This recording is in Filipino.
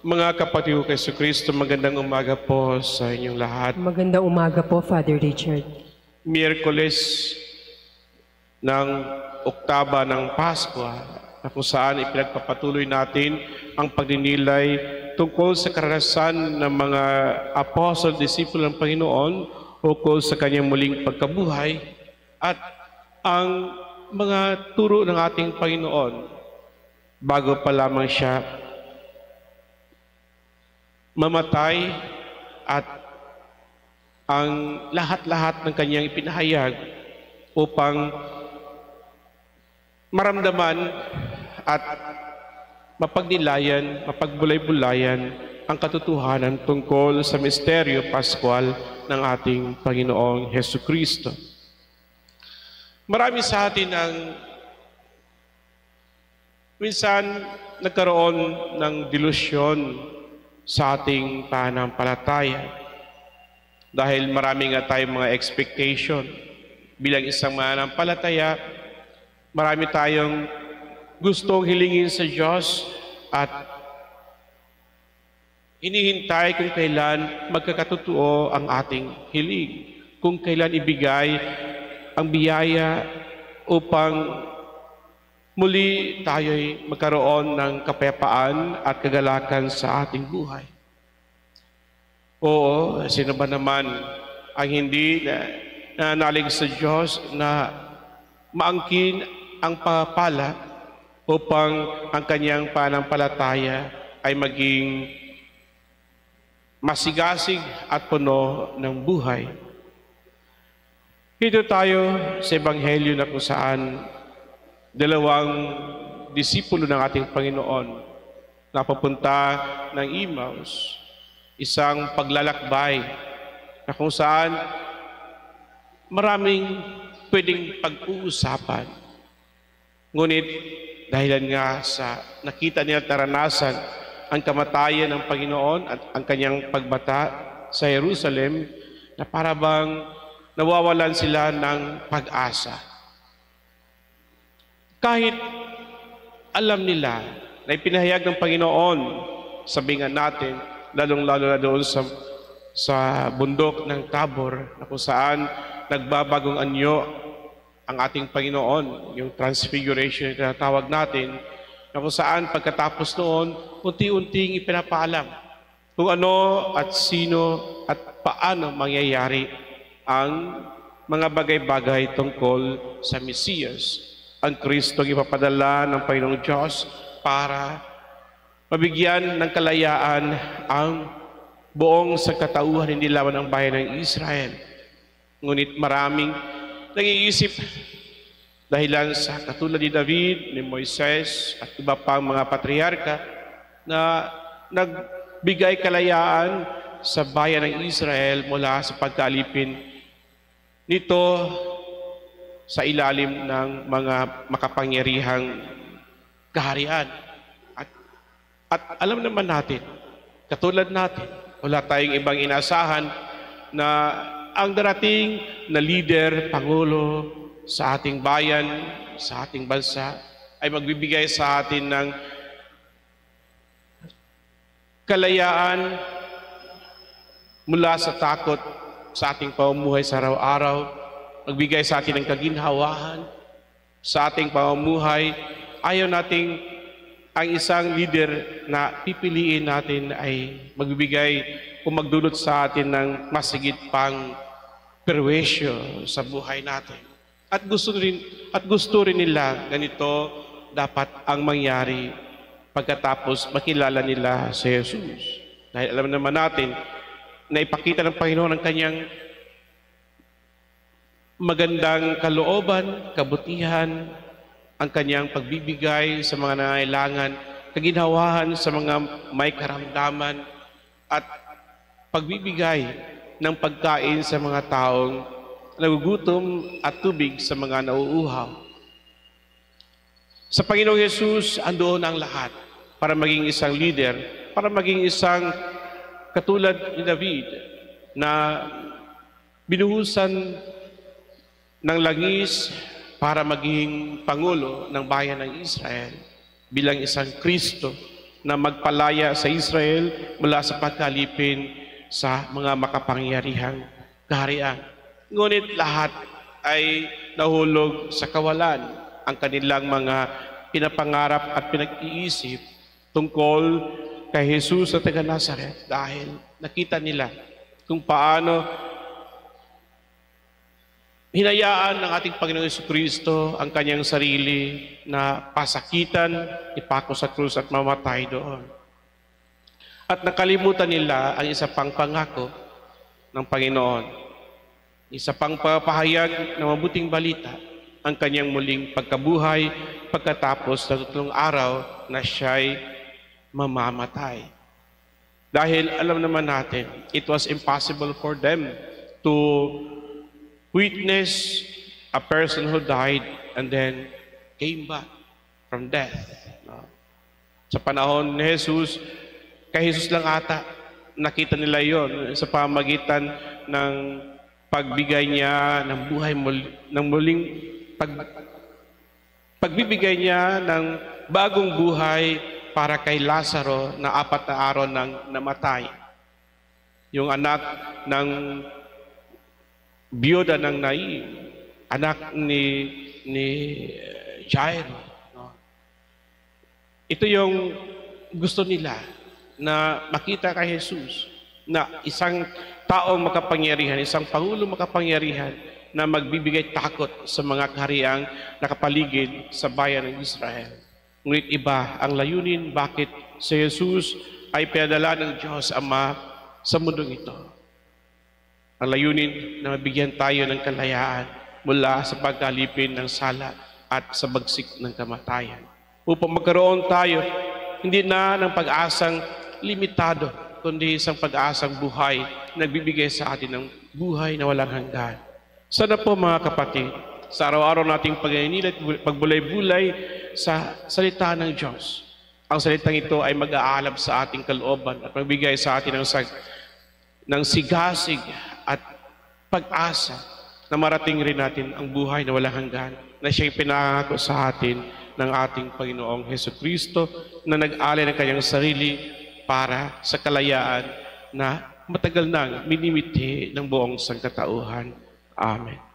Mga kapatid ko kay Kristo, magandang umaga po sa inyong lahat. Magandang umaga po, Father Richard. Miyerkules ng Oktaba ng Pasko, na kung saan ipinagpapatuloy natin ang pagninilay tungkol sa karanasan ng mga apostol, disipulo ng Panginoon, ukol sa kanyang muling pagkabuhay at ang mga turo ng ating Panginoon bago pa lamang siya mamatay at ang lahat-lahat ng kanyang ipinahayag upang maramdaman at mapagnilayan, mapagbulay-bulayan ang katotohanan tungkol sa misteryo paskwal ng ating Panginoong Hesukristo. Marami sa atin ang minsan nagkaroon ng delusyon sa ating pananampalataya dahil marami nga tayong mga expectation. Bilang isang mananampalataya, marami tayong gustong hilingin sa Diyos at hinihintay kung kailan magkakatotoo ang ating hiling, kung kailan ibigay ang biyaya upang muli tayo'y magkaroon ng kapayapaan at kagalakan sa ating buhay. Oo, sino ba naman ang hindi nanalig sa Diyos na maangkin ang pagpapala upang ang kanyang pananampalataya ay maging masigasig at puno ng buhay. Dito tayo sa Ebanghelyo na kung saan dalawang disipulo ng ating Panginoon na papunta ng Emmaus, isang paglalakbay na kung saan maraming pwedeng pag-uusapan. Ngunit dahilan nga sa nakita nila naranasan ang kamatayan ng Panginoon at ang kanyang pagbata sa Jerusalem, na para bang nawawalan sila ng pag-asa. Kahit alam nila na ipinahayag ng Panginoon, sabihin natin, lalong-lalo na doon sa bundok ng Tabor, na kung saan nagbabagong anyo ang ating Panginoon, yung transfiguration na tinatawag natin, na kung saan pagkatapos noon, unti-unting ipinapaalam kung ano at sino at paano mangyayari ang mga bagay-bagay tungkol sa Mesiyas, ang Kristong ipapadala ng Panginoong Diyos para mabigyan ng kalayaan ang buong sangkatauhan hindi laman ng bayan ng Israel. Ngunit maraming nag-iisip dahilan sa katulad ni David, ni Moises at iba pang mga patriarka na nagbigay kalayaan sa bayan ng Israel mula sa pagkalipin nito sa ilalim ng mga makapangyarihang kaharian. At alam naman natin, katulad natin, wala tayong ibang inaasahan na ang darating na leader, pangulo sa ating bayan, sa ating bansa, ay magbibigay sa atin ng kalayaan mula sa takot sa ating pamumuhay sa araw-araw, magbigay sa atin ng kaginhawahan sa ating pamumuhay. Ayaw nating ang isang leader na pipiliin natin ay magbibigay o magdulot sa atin ng masigit pang perwisyo sa buhay natin. At gusto rin nila ganito dapat ang mangyari pagkatapos makilala nila si Jesus. Dahil alam naman natin na ipakita ng Panginoon ang kanyang magandang kalooban, kabutihan, ang kanyang pagbibigay sa mga nangangailangan, kaginhawahan sa mga may karamdaman, at pagbibigay ng pagkain sa mga taong nagugutom at tubig sa mga nauuhaw. Sa Panginoong Yesus, andoon ang lahat para maging isang leader, para maging isang katulad ni David na binuhusan ng langis para maging pangulo ng bayan ng Israel bilang isang Kristo na magpalaya sa Israel mula sa pagkalipin sa mga makapangyarihang kaharian. Ngunit lahat ay nahulog sa kawalan ang kanilang mga pinapangarap at pinag-iisip tungkol kay Jesus sa taga Nazaret dahil nakita nila kung paano hinayaan ng ating Panginoong Jesucristo ang kanyang sarili na pasakitan, ipako sa krus at mamatay doon. At nakalimutan nila ang isa pang pangako ng Panginoon. Isa pang pahayag ng mabuting balita, ang kanyang muling pagkabuhay pagkatapos ng 3 araw na siya'y mamamatay. Dahil alam naman natin, it was impossible for them to witness a person who died and then came back from death. Sa panahon ni Jesus, kay Jesus lang ata, nakita nila yon sa pamagitan ng pagbigay niya ng buhay ng muling pagbibigay niya ng bagong buhay para kay Lazaro na 4 na araw nang namatay. Yung anak ng biyuda ng Nain, anak ni Jairo. Ito yung gusto nila na makita kay Jesus na isang taong makapangyarihan, isang pangulong makapangyarihan na magbibigay takot sa mga kahariang nakapaligid sa bayan ng Israel. Ngunit iba ang layunin bakit si Jesus ay pinadala ng Diyos Ama sa mundong ito. Ang layunin na mabigyan tayo ng kalayaan mula sa pagkalipin ng sala at sa bagsik ng kamatayan. Upang magkaroon tayo hindi na ng pag-asang limitado, kundi isang pag-asang buhay na nagbibigay sa atin ng buhay na walang hanggan. Sana po mga kapatid, sa araw-araw nating pag-iinit at pagbulay-bulay sa salita ng Diyos, ang salitang ito ay mag-aalab sa ating kalooban at magbigay sa atin ng sigasig at pag-asa na marating rin natin ang buhay na walang hanggan na siya'y pinangako sa atin ng ating Panginoong Jesucristo na nag-alay ng kanyang sarili para sa kalayaan na matagal nang minimithi ng buong sangkatauhan. Amen.